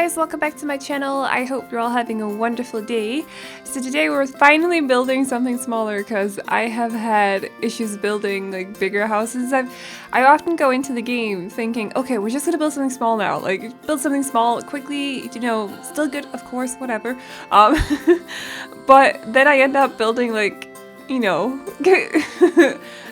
guys, welcome back to my channel. I hope you're all having a wonderful day. So today we're finally building something smaller because I have had issues building like bigger houses. I often go into the game thinking, okay, we're just gonna build something small now. Like build something small quickly, you know, still good, of course, whatever. But then I end up building like, you know,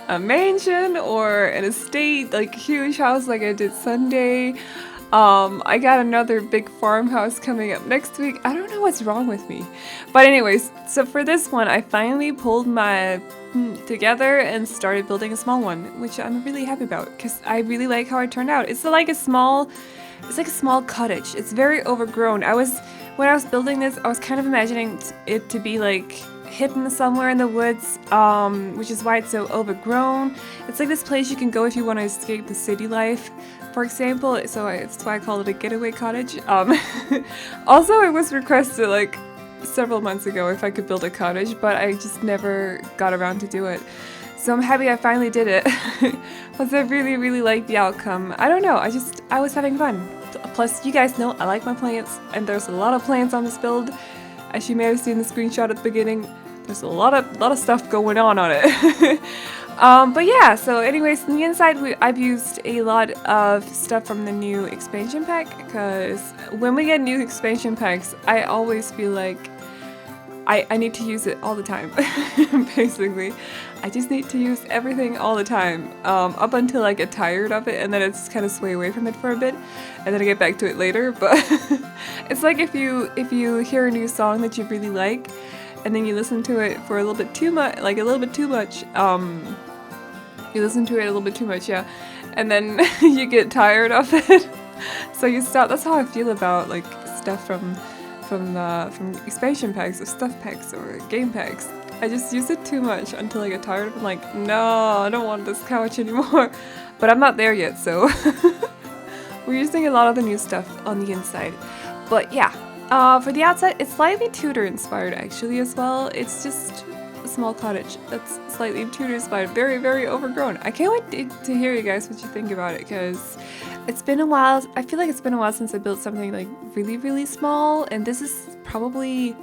a mansion or an estate, like a huge house like I did Sunday. I got another big farmhouse coming up next week. I don't know what's wrong with me. But anyways, so for this one, I finally pulled my together and started building a small one, which I'm really happy about because I really like how it turned out. It's like a small cottage. It's very overgrown. When I was building this, I was kind of imagining it to be like hidden somewhere in the woods, which is why it's so overgrown. It's like this place you can go if you want to escape the city life, for example, so that's why I call it a getaway cottage. Also, it was requested like several months ago if I could build a cottage, but I just never got around to do it. So I'm happy I finally did it, because I really, really like the outcome. I don't know, I was having fun. Plus, you guys know I like my plants, and there's a lot of plants on this build. As you may have seen the screenshot at the beginning, there's a lot of stuff going on it. But yeah, so anyways, on the inside I've used a lot of stuff from the new expansion pack, because when we get new expansion packs, I always feel like I need to use it all the time. Basically, I just need to use everything all the time, up until I get tired of it, and then it's kind of sway away from it for a bit, and then I get back to it later. But it's like if you hear a new song that you really like, and then you listen to it for a little bit too much, you listen to it a little bit too much, yeah, and then you get tired of it, so you stop. That's how I feel about like stuff from expansion packs or stuff packs or game packs. I just use it too much until I get tired of it. I'm like, no, I don't want this couch anymore. But I'm not there yet, so we're using a lot of the new stuff on the inside. But yeah, for the outside, it's slightly Tudor inspired actually as well. It's just a small cottage that's slightly Tudor inspired, very, very overgrown. I can't wait to hear you guys what you think about it, because it's been a while. I feel like it's been a while since I built something like really, really small, and this is probably,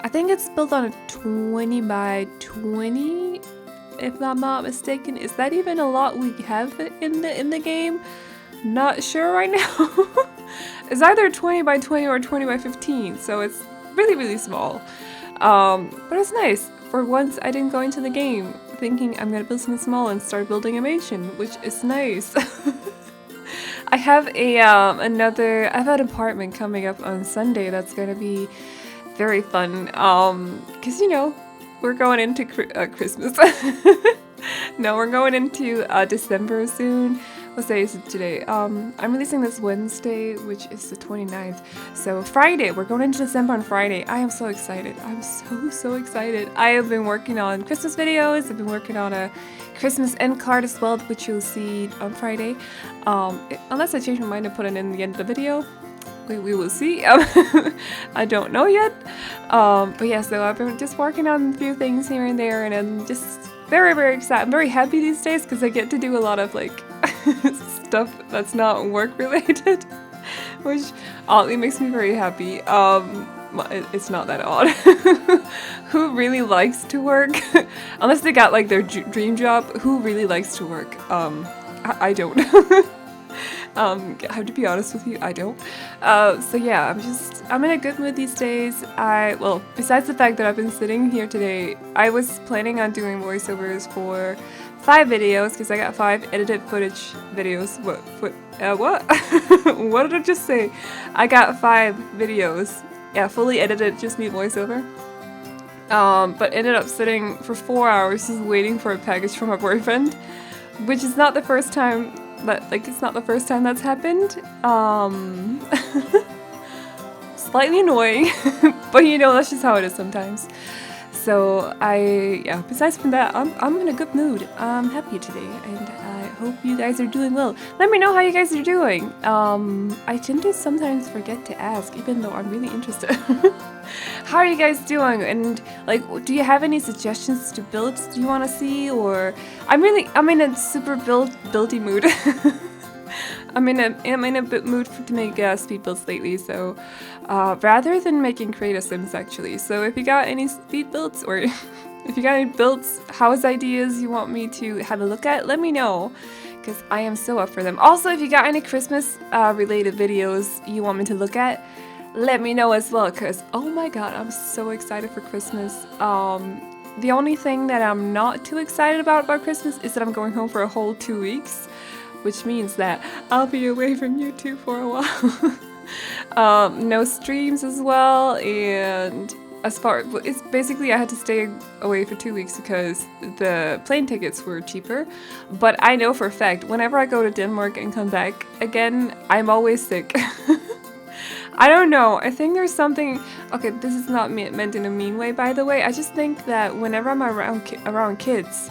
I think it's built on a 20 by 20, if I'm not mistaken. Is that even a lot we have in the game? Not sure right now. It's either 20 by 20 or 20 by 15, so it's really, really small. But it's nice. For once, I didn't go into the game thinking I'm gonna build something small and start building a mansion, which is nice. I have an apartment coming up on Sunday that's gonna be very fun, because you know, we're going into Christmas. No, we're going into December soon. What day is it today? I'm releasing this Wednesday, which is the 29th. So Friday, we're going into December on Friday. I am so excited. I'm so excited. I have been working on Christmas videos. I've been working on a Christmas end card as well, which you'll see on Friday. Unless I change my mind and put it in the end of the video. We will see. I don't know yet. But yeah, so I've been just working on a few things here and there, and I'm just very, very excited. I'm very happy these days because I get to do a lot of like stuff that's not work related, which oddly makes me very happy. It's not that odd. Who really likes to work? Unless they got like their dream job, who really likes to work? I don't. I have to be honest with you, I don't. So yeah, I'm in a good mood these days. Well, besides the fact that I've been sitting here today, I was planning on doing voiceovers for 5 videos, because I got 5 edited footage videos. What? What did I just say? I got 5 videos. Yeah, fully edited, just me voiceover. But ended up sitting for 4 hours just waiting for a package from my boyfriend, which is not the first time. It's not the first time that's happened. Slightly annoying, but you know, that's just how it is sometimes. So besides from that, I'm in a good mood. I'm happy today, and I hope you guys are doing well. Let me know how you guys are doing. I tend to sometimes forget to ask, even though I'm really interested. How are you guys doing? And like, do you have any suggestions to builds you want to see? Or I'm in a super buildy mood. I'm in a bit mood to make speed builds lately, so rather than making creative sims actually. So if you got any speed builds or if you got any builds, house ideas you want me to have a look at, let me know, because I am so up for them. Also, if you got any Christmas related videos you want me to look at, let me know as well, because oh my god, I'm so excited for Christmas. The only thing that I'm not too excited about Christmas is that I'm going home for a whole 2 weeks, which means that I'll be away from YouTube for a while. No streams as well, and it's basically I had to stay away for 2 weeks because the plane tickets were cheaper. But I know for a fact, whenever I go to Denmark and come back again, I'm always sick. I don't know, I think there's something, okay, this is not meant in a mean way, by the way. I just think that whenever I'm around kids,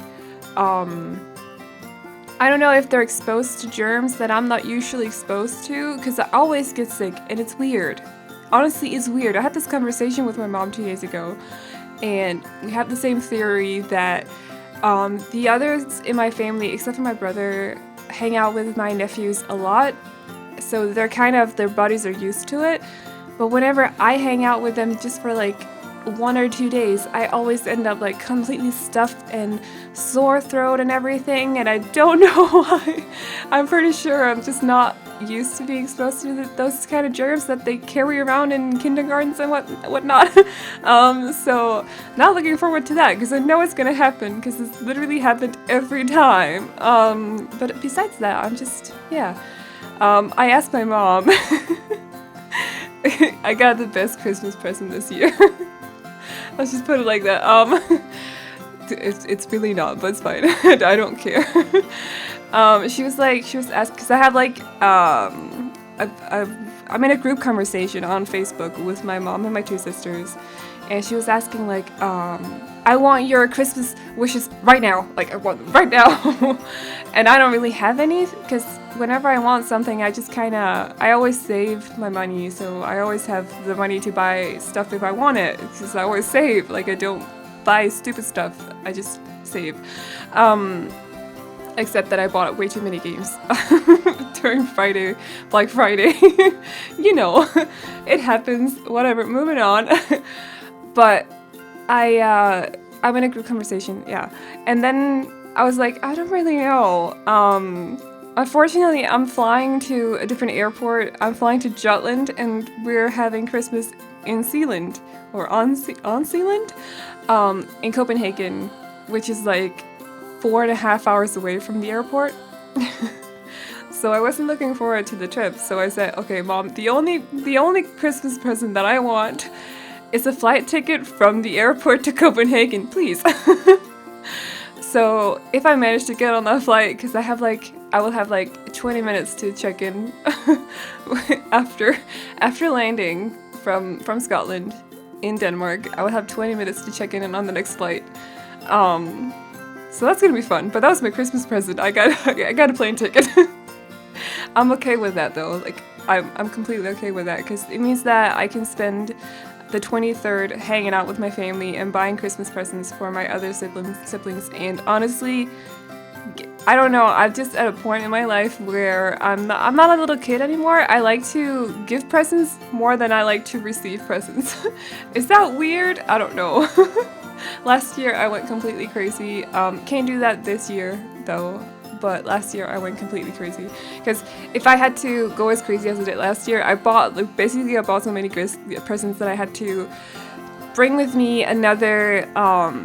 I don't know if they're exposed to germs that I'm not usually exposed to, because I always get sick, and it's weird. Honestly, it's weird. I had this conversation with my mom 2 days ago, and we have the same theory that the others in my family, except for my brother, hang out with my nephews a lot. So their bodies are used to it, but whenever I hang out with them just for like 1 or 2 days, I always end up like completely stuffed and sore throat and everything, and I don't know why. I'm pretty sure I'm just not used to being exposed to those kind of germs that they carry around in kindergartens and whatnot. So not looking forward to that, because I know it's gonna happen, because it's literally happened every time. But besides that, I'm just, yeah. I asked my mom. I got the best Christmas present this year. Let's just put it like that. It's really not, but it's fine. I don't care. She was asked, because I have like, I'm in a group conversation on Facebook with my mom and my 2 sisters, and she was asking like, I want your Christmas wishes right now, like I want them right now. And I don't really have any, because whenever I want something, I always save my money, so I always have the money to buy stuff if I want it, because I always save, like I don't buy stupid stuff, I just save. Except that I bought way too many games during Black Friday. You know, it happens, whatever, moving on. But I'm in a group conversation, yeah. And then I was like, I don't really know. Unfortunately, I'm flying to a different airport. I'm flying to Jutland, and we're having Christmas in Zealand, or on Zealand, in Copenhagen, which is like 4.5 hours away from the airport. So I wasn't looking forward to the trip. So I said, okay, Mom, the only Christmas present that I want is a flight ticket from the airport to Copenhagen, please. So if I manage to get on that flight, because I will have like 20 minutes to check in after landing from Scotland in Denmark. I will have 20 minutes to check in on the next flight. So that's gonna be fun. But that was my Christmas present. I got a plane ticket. I'm okay with that though. Like I'm completely okay with that, because it means that I can spend the 23rd hanging out with my family and buying Christmas presents for my other siblings. And honestly, I don't know, I'm just at a point in my life where I'm not a little kid anymore. I like to give presents more than I like to receive presents. Is that weird? I don't know. Last year I went completely crazy. Can't do that this year though. But last year I went completely crazy, because if I had to go as crazy as I did last year, I bought so many presents that I had to bring with me another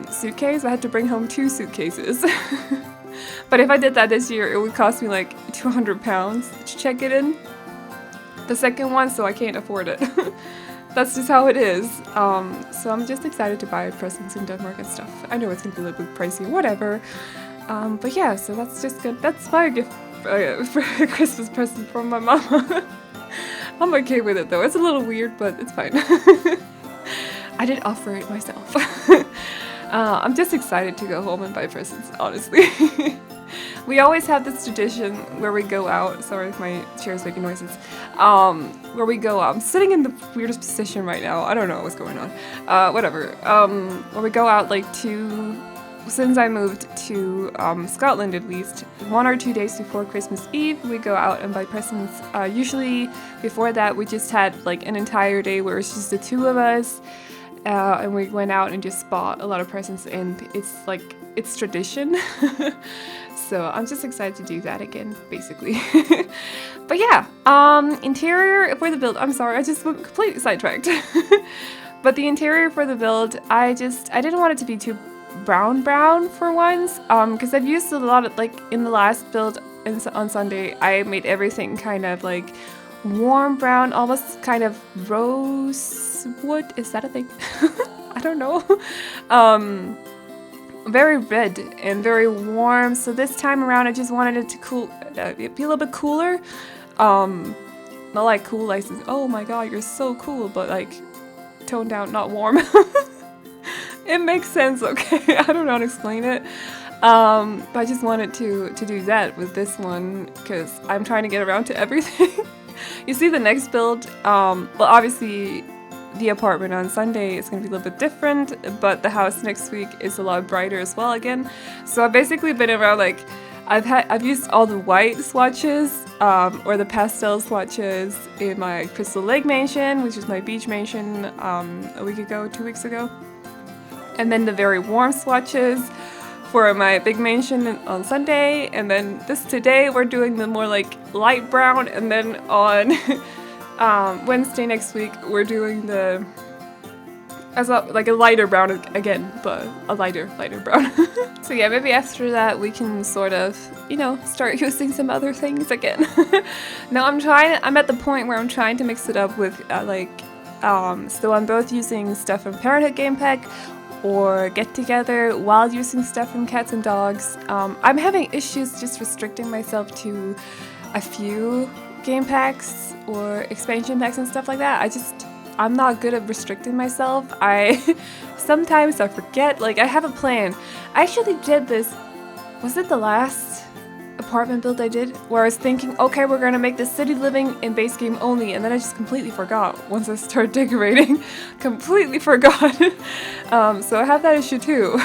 suitcase. I had to bring home 2 suitcases. But if I did that this year, it would cost me like £200 to check it in. The second one, so I can't afford it. That's just how it is. So I'm just excited to buy presents in Denmark and stuff. I know it's gonna be a little bit pricey, whatever. But yeah, so that's just good. That's my gift for a Christmas present from my mama. I'm okay with it though. It's a little weird, but it's fine. I did offer it myself. I'm just excited to go home and buy presents, honestly. We always have this tradition where we go out. Sorry if my chair is making noises. Where we go out. I'm sitting in the weirdest position right now. I don't know what's going on. Whatever. Where we go out like to since I moved to Scotland, at least 1 or 2 days before Christmas Eve, we go out and buy presents. Usually before that, we just had like an entire day where it's just the two of us, and we went out and just bought a lot of presents, and it's tradition. So I'm just excited to do that again, basically. But yeah, interior for the build. I'm sorry, I just went completely sidetracked. But the interior for the build, I didn't want it to be too brown for once, because I've used a lot of, like, in the last build on Sunday, I made everything kind of like warm brown, almost kind of rosewood. Is that a thing? I don't know. Very red and very warm. So this time around, I just wanted it to be a little bit cooler. Not like cool, like, oh my god, you're so cool, but like toned down, not warm. It makes sense, okay? I don't know how to explain it. But I just wanted to do that with this one because I'm trying to get around to everything. You see the next build, well, obviously the apartment on Sunday is going to be a little bit different, but the house next week is a lot brighter as well again. So I've basically been around, like, I've used all the white swatches, or the pastel swatches in my Crystal Lake mansion, which is my beach mansion, a week ago, 2 weeks ago. And then the very warm swatches for my big mansion on Sunday, and then today we're doing the more like light brown, and then on Wednesday next week we're doing like a lighter brown again, but a lighter brown. So yeah, maybe after that we can sort of, start using some other things again. Now I'm at the point where I'm trying to mix it up with so I'm both using stuff from Parenthood Game Pack or Get Together while using stuff from Cats and Dogs. I'm having issues just restricting myself to a few game packs or expansion packs and stuff like that. I'm not good at restricting myself. Sometimes I forget, like, I have a plan. I actually did this, was it the last apartment build I did? Where I was thinking, okay, we're gonna make this city living in base game only, and then I just completely forgot once I started decorating. Completely forgot. So I have that issue too.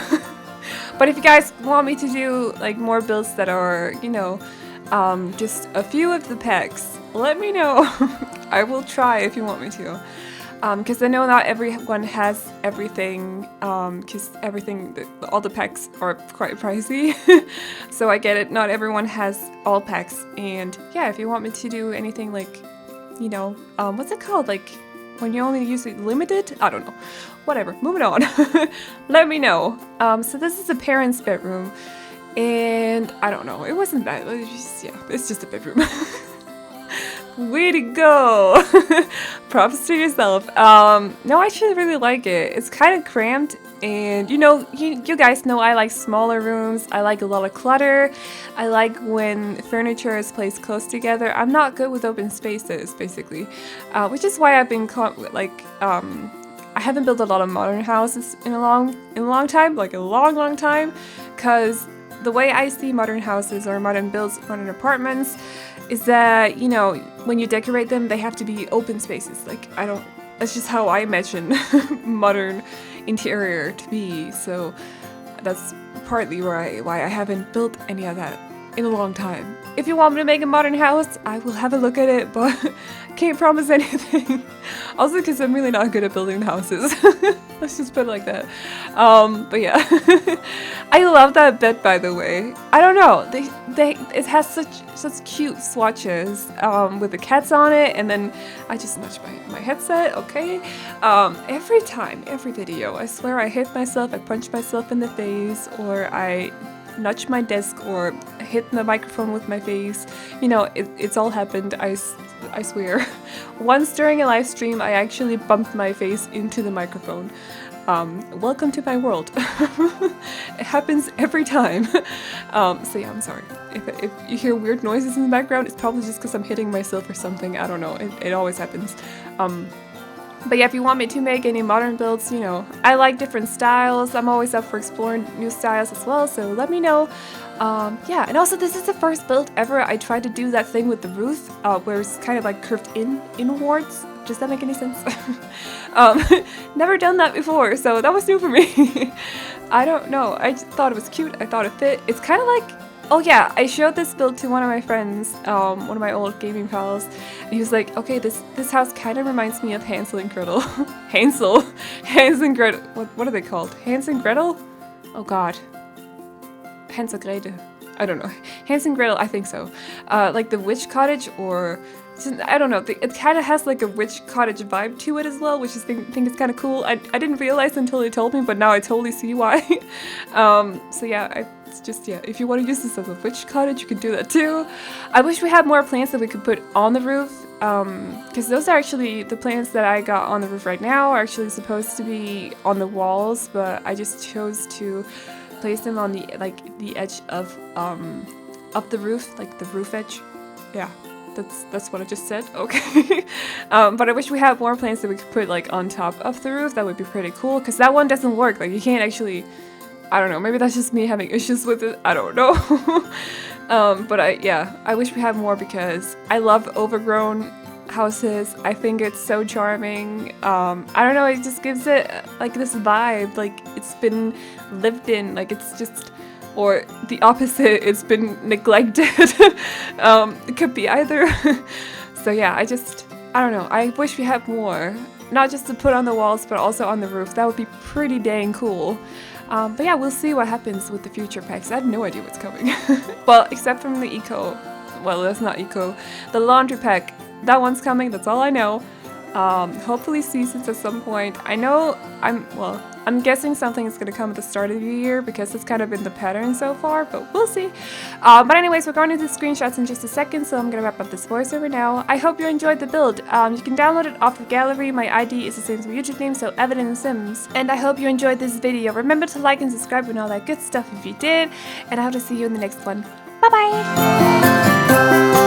But if you guys want me to do like more builds that are, just a few of the packs, let me know. I will try if you want me to. Because I know not everyone has everything, because all the packs are quite pricey. So I get it, not everyone has all packs. And yeah, if you want me to do anything like, what's it called? Like, when you only use it limited? I don't know. Whatever, moving on. Let me know. So this is a parent's bedroom. And I don't know, it wasn't bad. It's just a bedroom. Way to go! Props to yourself. No, I actually really like it. It's kind of cramped, and you guys know I like smaller rooms. I like a lot of clutter. I like when furniture is placed close together. I'm not good with open spaces, basically, which is why I've been I haven't built a lot of modern houses in a long time, like a long time, because the way I see modern houses or modern builds, modern apartments, is that, when you decorate them, they have to be open spaces. That's just how I imagine modern interior to be. So that's partly why I haven't built any of that in a long time. If you want me to make a modern house, I will have a look at it, but can't promise anything. Also because I'm really not good at building houses. Let's just put it like that. But yeah. I love that bed, by the way. I don't know. It has such cute swatches with the cats on it, and then I just nudged my headset, okay? Every video, I swear I hit myself, I punch myself in the face, or I nudge my desk or hit the microphone with my face. It's all happened, I swear. Once during a live stream, I actually bumped my face into the microphone. Welcome to my world. It happens every time. So yeah, I'm sorry. If you hear weird noises in the background, it's probably just because I'm hitting myself or something. I don't know. It always happens. But yeah, if you want me to make any modern builds, I like different styles. I'm always up for exploring new styles as well, so let me know. Yeah, and also this is the first build ever I tried to do that thing with the roof, where it's kind of like curved inwards Does that make any sense? um, never done that before, so that was new for me. I don't know. I just thought it was cute. I thought it fit. It's kind of like, oh yeah, I showed this build to one of my friends, one of my old gaming pals, and he was like, okay, this house kind of reminds me of Hansel and Gretel. Hansel and Gretel. What are they called? Hans and Gretel? Oh god. Hansel Gretel. I don't know. Hans and Gretel, I think so. Like the witch cottage, or I don't know. It kind of has like a witch cottage vibe to it as well, which I think is kind of cool. I didn't realize until he told me, but now I totally see why. So yeah, it's just, yeah, if you want to use this as a witch cottage, you can do that too. I wish we had more plants that we could put on the roof, because those are actually, the plants that I got on the roof right now are actually supposed to be on the walls, but I just chose to place them on the edge of the roof, like the roof edge. Yeah, that's what I just said. Okay. But I wish we had more plants that we could put like on top of the roof. That would be pretty cool, because that one doesn't work. Like you can't actually, I don't know, maybe that's just me having issues with it, I don't know. But I wish we had more, because I love overgrown houses. I think it's so charming. I don't know, it just gives it like this vibe, like it's been lived in, like it's just, or the opposite, it's been neglected. It could be either. So yeah, I don't know, I wish we had more, not just to put on the walls, but also on the roof. That would be pretty dang cool. But yeah, we'll see what happens with the future packs. I have no idea what's coming. Well, except from the eco. Well, that's not eco. The laundry pack. That one's coming. That's all I know. Hopefully seasons at some point. I know I'm guessing something is going to come at the start of the year, because it's kind of been the pattern so far, but we'll see. But anyways, we're going into the screenshots in just a second, so I'm going to wrap up this voiceover now. I hope you enjoyed the build. You can download it off of Gallery. My ID is the same as my YouTube name, so Aveline Sims. And I hope you enjoyed this video. Remember to like and subscribe and all that good stuff if you did, and I hope to see you in the next one. Bye bye!